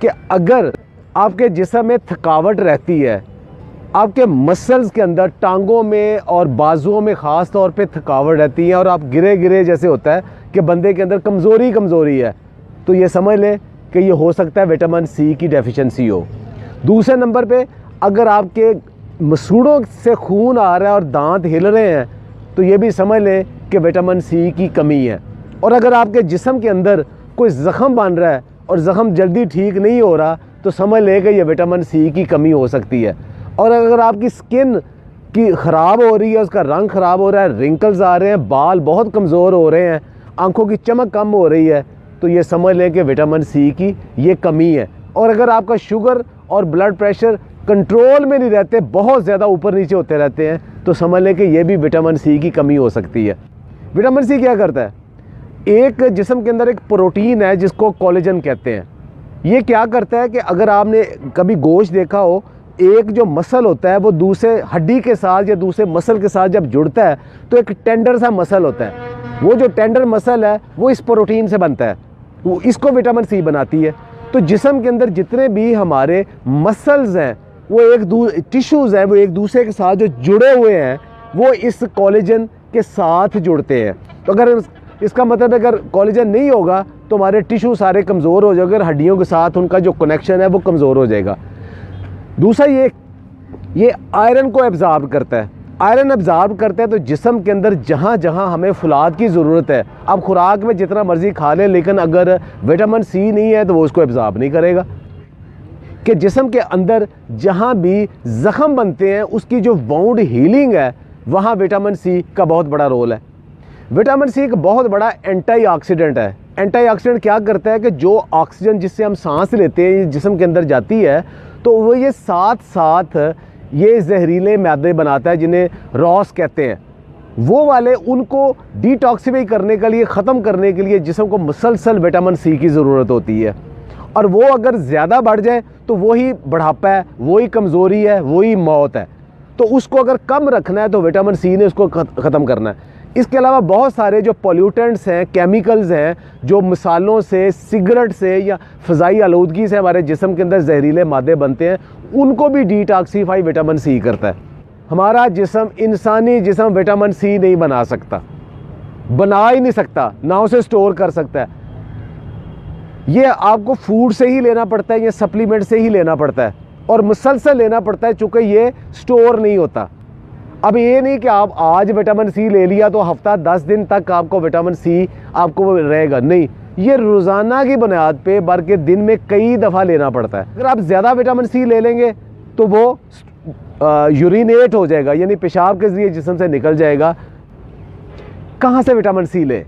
कि अगर आपके जिस्म में थकावट रहती है, आपके मसल्स के अंदर टांगों में और बाजुओं में ख़ास तौर पे थकावट रहती है और आप गिरे गिरे जैसे होता है कि बंदे के अंदर कमज़ोरी है, तो ये समझ लें कि ये हो सकता है विटामिन सी की डेफिशिएंसी हो। दूसरे नंबर पे अगर आपके मसूड़ों से खून आ रहा है और दांत हिल रहे हैं, तो ये भी समझ लें कि विटामिन सी की कमी है। और अगर आपके जिस्म के अंदर कोई ज़ख़म बन रहा है और ज़ख़म जल्दी ठीक नहीं हो रहा, तो समझ लें कि ये विटामिन सी की कमी हो सकती है। और अगर आपकी स्किन की ख़राब हो रही है, उसका रंग ख़राब हो रहा है, रिंकल्स आ रहे हैं, बाल बहुत कमज़ोर हो रहे हैं, आंखों की चमक कम हो रही है, तो ये समझ लें कि विटामिन सी की ये कमी है। और अगर आपका शुगर और ब्लड प्रेशर कंट्रोल में नहीं रहते, बहुत ज़्यादा ऊपर नीचे होते रहते हैं, तो समझ लें कि ये भी विटामिन सी की कमी हो सकती है। विटामिन सी क्या करता है? एक जिस्म के अंदर एक प्रोटीन है जिसको कोलेजन कहते हैं। ये क्या करता है कि अगर आपने कभी गोश्त देखा हो, एक जो मसल होता है वो दूसरे हड्डी के साथ या दूसरे मसल के साथ जब जुड़ता है तो एक टेंडर सा मसल होता है। वो जो टेंडर मसल है वो इस प्रोटीन से बनता है, वो इसको विटामिन सी बनाती है। तो जिस्म के अंदर जितने भी हमारे मसल्स हैं, वो टिश्यूज़ हैं, वो एक दूसरे के साथ जो जुड़े हुए हैं, वो इस कोलेजन के साथ जुड़ते हैं। तो अगर इसका मतलब अगर कोलेजन नहीं होगा तो हमारे टिश्यू सारे कमज़ोर हो जाएंगे, हड्डियों के साथ उनका जो कनेक्शन है वो कमज़ोर हो जाएगा। दूसरा ये आयरन को एब्ज़ॉर्ब करता है। आयरन एब्ज़ॉर्ब करता है तो जिस्म के अंदर जहाँ जहाँ हमें फुलाद की ज़रूरत है, आप खुराक में जितना मर्ज़ी खा लें, लेकिन अगर विटामिन सी नहीं है तो वो उसको एब्ज़ॉर्ब नहीं करेगा। कि जिस्म के अंदर जहाँ भी ज़ख़म बनते हैं उसकी जो वाउंड हीलिंग है, वहाँ विटामिन सी का बहुत बड़ा रोल है। विटामिन सी एक बहुत बड़ा एंटीऑक्सीडेंट है। एंटीऑक्सीडेंट क्या करता है कि जो ऑक्सीजन जिससे हम सांस लेते हैं जिस्म के अंदर जाती है, तो वो ये साथ साथ ये जहरीले मैदे बनाता है जिन्हें रॉस कहते हैं। वो वाले उनको डिटॉक्सिफाई करने के लिए, ख़त्म करने के लिए जिस्म को मुसलसल विटामिन सी की ज़रूरत होती है। और वो अगर ज़्यादा बढ़ जाए तो वही बुढ़ापा है, वही कमज़ोरी है, वही मौत है। तो उसको अगर कम रखना है तो विटामिन सी ने उसको ख़त्म करना है। इसके अलावा बहुत सारे जो पोल्यूटेंट्स हैं, केमिकल्स हैं, जो मिसालों से, सिगरेट से या फ़ज़ाई आलूदगी से हमारे जिस्म के अंदर जहरीले मादे बनते हैं, उनको भी डिटॉक्सीफाई विटामिन सी करता है। हमारा जिस्म, इंसानी जिस्म विटामिन सी नहीं बना सकता, बना ही नहीं सकता, ना उसे स्टोर कर सकता है। ये आपको फूड से ही लेना पड़ता है, ये सप्लीमेंट से ही लेना पड़ता है और मुसलसल लेना पड़ता है, चूँकि ये स्टोर नहीं होता। अब ये नहीं कि आप आज विटामिन सी ले लिया तो हफ्ता 10 दिन तक आपको विटामिन सी आपको रहेगा, नहीं, ये रोज़ाना की बुनियाद पे बल्कि दिन में कई दफ़ा लेना पड़ता है। अगर आप ज़्यादा विटामिन सी ले लेंगे तो वो यूरिनेट हो जाएगा, यानी पेशाब के ज़रिए जिस्म से निकल जाएगा। कहाँ से विटामिन सी लें?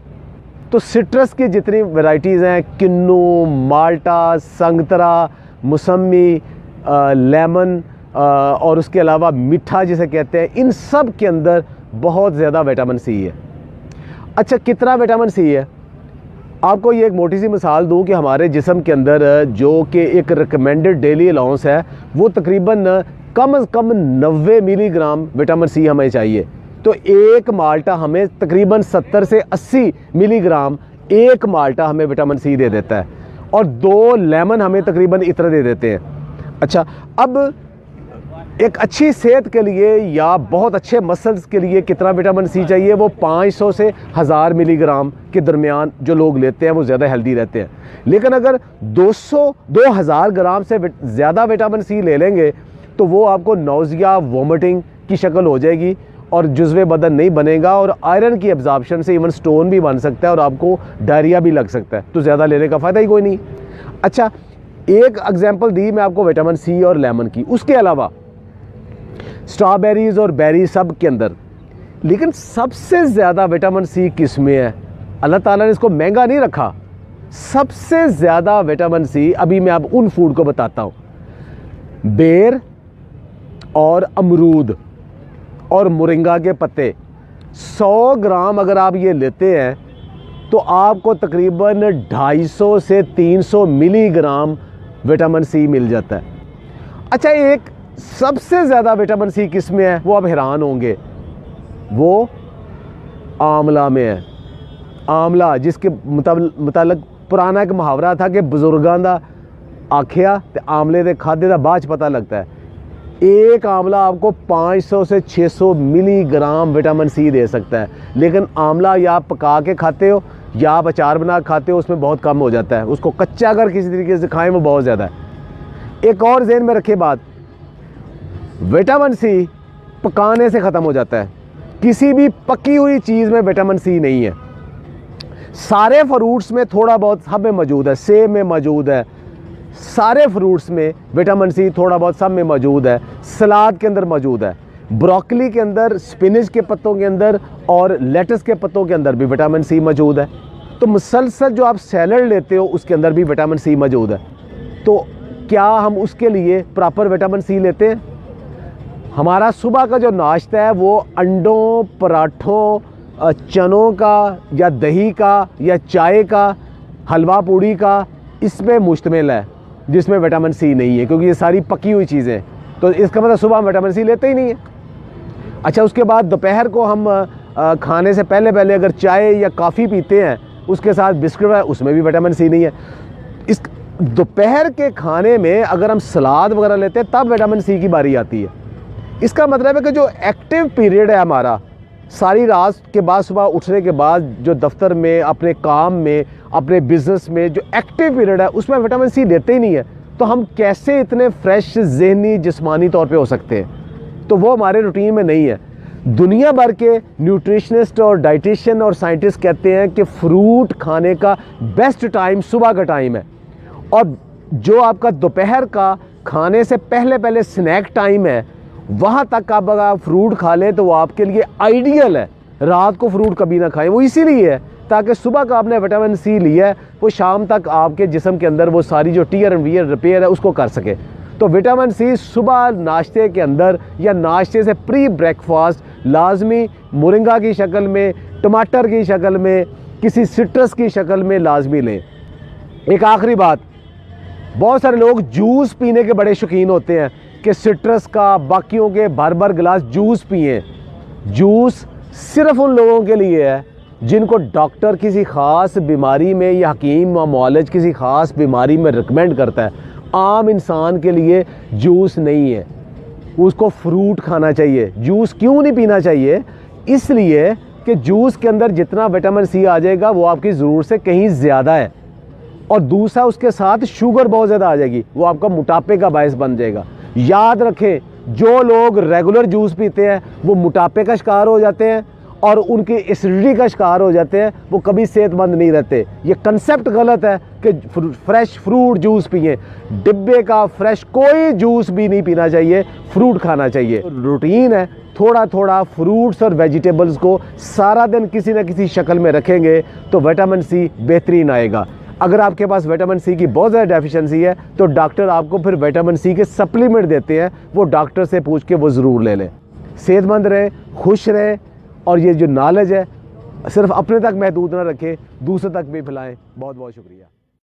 तो सिट्रस की जितनी वैरायटीज़ हैं, किन्नू, माल्टा, संगतरा, मौसमी, लेमन और उसके अलावा मीठा जिसे कहते हैं, इन सब के अंदर बहुत ज़्यादा विटामिन सी है। अच्छा, कितना विटामिन सी है? आपको ये एक मोटी सी मिसाल दूं कि हमारे जिस्म के अंदर जो कि एक रिकमेंडेड डेली अलाउंस है, वो तकरीबन कम से कम 90 मिलीग्राम विटामिन सी हमें चाहिए। तो एक माल्टा हमें तकरीबन 70 से 80 मिलीग्राम एक माल्टा हमें विटामिन सी दे देता है, और 2 लेमन हमें तकरीबन इतना दे देते हैं। अच्छा, अब एक अच्छी सेहत के लिए या बहुत अच्छे मसल्स के लिए कितना विटामिन सी चाहिए? वो 500 से 1000 मिलीग्राम के दरमियान जो लोग लेते हैं वो ज़्यादा हेल्दी रहते हैं। लेकिन अगर 2000 ग्राम से ज़्यादा विटामिन सी ले लेंगे तो वो आपको नौजिया, वोमिटिंग की शक्ल हो जाएगी और जुज़्वे बदन नहीं बनेगा, और आयरन की एब्जॉर्प्शन से इवन स्टोन भी बन सकता है और आपको डायरिया भी लग सकता है। तो ज़्यादा लेने का फ़ायदा ही कोई नहीं। अच्छा, एक एग्जाम्पल दी मैं आपको विटामिन सी और लेमन की, उसके अलावा स्ट्रॉबेरीज़ और बेरी सब के अंदर, लेकिन सबसे ज़्यादा विटामिन सी किस में है? अल्लाह ताला ने इसको महंगा नहीं रखा। सबसे ज़्यादा विटामिन सी, अभी मैं आप उन फूड को बताता हूँ, बेर और अमरूद और मोरिंगा के पत्ते। 100 ग्राम अगर आप ये लेते हैं तो आपको तकरीबन 250 से 300 मिलीग्राम विटामिन सी मिल जाता है। अच्छा, एक सबसे ज़्यादा विटामिन सी किस में है? वो आप हैरान होंगे, वो आंवला में है। आंवला, जिसके मुताबिक पुराना एक मुहावरा था कि बुजुर्गां दा आखिया तो आमले के खादे का बाद पता लगता है। एक आंवला आपको 500 से 600 मिलीग्राम विटामिन सी दे सकता है, लेकिन आंवला या आप पका के खाते हो या आप अचार बना के खाते हो, उसमें बहुत कम हो जाता है। उसको कच्चा अगर किसी तरीके से खाएं वो बहुत ज़्यादा है। एक और ज़हन में रखे बात, विटामिन सी पकाने से ख़त्म हो जाता है। किसी भी पकी हुई चीज़ में विटामिन सी नहीं है। सारे फ्रूट्स में थोड़ा बहुत सब में मौजूद है, सेब में मौजूद है, सारे फ्रूट्स में विटामिन सी थोड़ा बहुत सब में मौजूद है, सलाद के अंदर मौजूद है, ब्रोकली के अंदर, स्पिनच के पत्तों के अंदर और लेटस के पत्तों के अंदर भी विटामिन सी मौजूद है। तो मुसलसल जो आप सैलड लेते हो उसके अंदर भी विटामिन सी मौजूद है। तो क्या हम उसके लिए प्रॉपर विटामिन सी लेते हैं? हमारा सुबह का जो नाश्ता है वो अंडों, पराठों, चनों का या दही का या चाय का, हलवा पूड़ी का, इसमें मुश्तमिल है, जिसमें विटामिन सी नहीं है, क्योंकि ये सारी पकी हुई चीज़ें। तो इसका मतलब सुबह हम विटामिन सी लेते ही नहीं है। अच्छा, उसके बाद दोपहर को हम खाने से पहले अगर चाय या कॉफ़ी पीते हैं, उसके साथ बिस्किट है, उसमें भी विटामिन सी नहीं है। इस दोपहर के खाने में अगर हम सलाद वगैरह लेते हैं तब विटामिन सी की बारी आती है। इसका मतलब है कि जो एक्टिव पीरियड है हमारा, सारी रात के बाद सुबह उठने के बाद जो दफ्तर में, अपने काम में, अपने बिजनेस में जो एक्टिव पीरियड है, उसमें विटामिन सी देते ही नहीं है। तो हम कैसे इतने फ्रेश ज़हनी जिस्मानी तौर पे हो सकते हैं? तो वो हमारे रूटीन में नहीं है। दुनिया भर के न्यूट्रिशनिस्ट और डाइटिशियन और साइंटिस्ट कहते हैं कि फ्रूट खाने का बेस्ट टाइम सुबह का टाइम है, और जो आपका दोपहर का खाने से पहले स्नैक टाइम है, वहाँ तक आप अगर फ्रूट खा लें तो वो आपके लिए आइडियल है। रात को फ्रूट कभी ना खाएं, वो इसीलिए है ताकि सुबह का आपने विटामिन सी लिया है वो शाम तक आपके जिस्म के अंदर वो सारी जो टीयर एंड वियर रिपेयर है उसको कर सके। तो विटामिन सी सुबह नाश्ते के अंदर या नाश्ते से प्री ब्रेकफास्ट लाजमी मोरिंगा की शक्ल में, टमाटर की शक्ल में, किसी सिट्रस की शक्ल में लाजमी लें। एक आखिरी बात, बहुत सारे लोग जूस पीने के बड़े शौकीन होते हैं कि सिट्रस का, बाकियों के भर गिलास जूस पिए। जूस सिर्फ उन लोगों के लिए है जिनको डॉक्टर किसी ख़ास बीमारी में या हकीम व मुआलिज किसी ख़ास बीमारी में रिकमेंड करता है। आम इंसान के लिए जूस नहीं है, उसको फ्रूट खाना चाहिए। जूस क्यों नहीं पीना चाहिए? इसलिए कि जूस के अंदर जितना विटामिन सी आ जाएगा वो आपकी ज़रूरत से कहीं ज़्यादा है, और दूसरा उसके साथ शुगर बहुत ज़्यादा आ जाएगी, वो आपका मोटापे का बायस बन जाएगा। याद रखें, जो लोग रेगुलर जूस पीते हैं वो मोटापे का शिकार हो जाते हैं और उनकी एसिडिटी का शिकार हो जाते हैं, वो कभी सेहतमंद नहीं रहते। ये कंसेप्ट गलत है कि फ्रेश फ्रूट जूस पिए। डिब्बे का फ्रेश कोई जूस भी नहीं पीना चाहिए, फ्रूट खाना चाहिए। रूटीन है, थोड़ा थोड़ा फ्रूट्स और वेजिटेबल्स को सारा दिन किसी न किसी शक्ल में रखेंगे तो विटामिन सी बेहतरीन आएगा। अगर आपके पास विटामिन सी की बहुत ज़्यादा डेफिशिएंसी है तो डॉक्टर आपको फिर विटामिन सी के सप्लीमेंट देते हैं, वो डॉक्टर से पूछ के वो ज़रूर ले लें। सेहतमंद रहें, खुश रहें, और ये जो नॉलेज है सिर्फ अपने तक महदूद ना रखें, दूसरे तक भी फैलाएं। बहुत बहुत शुक्रिया।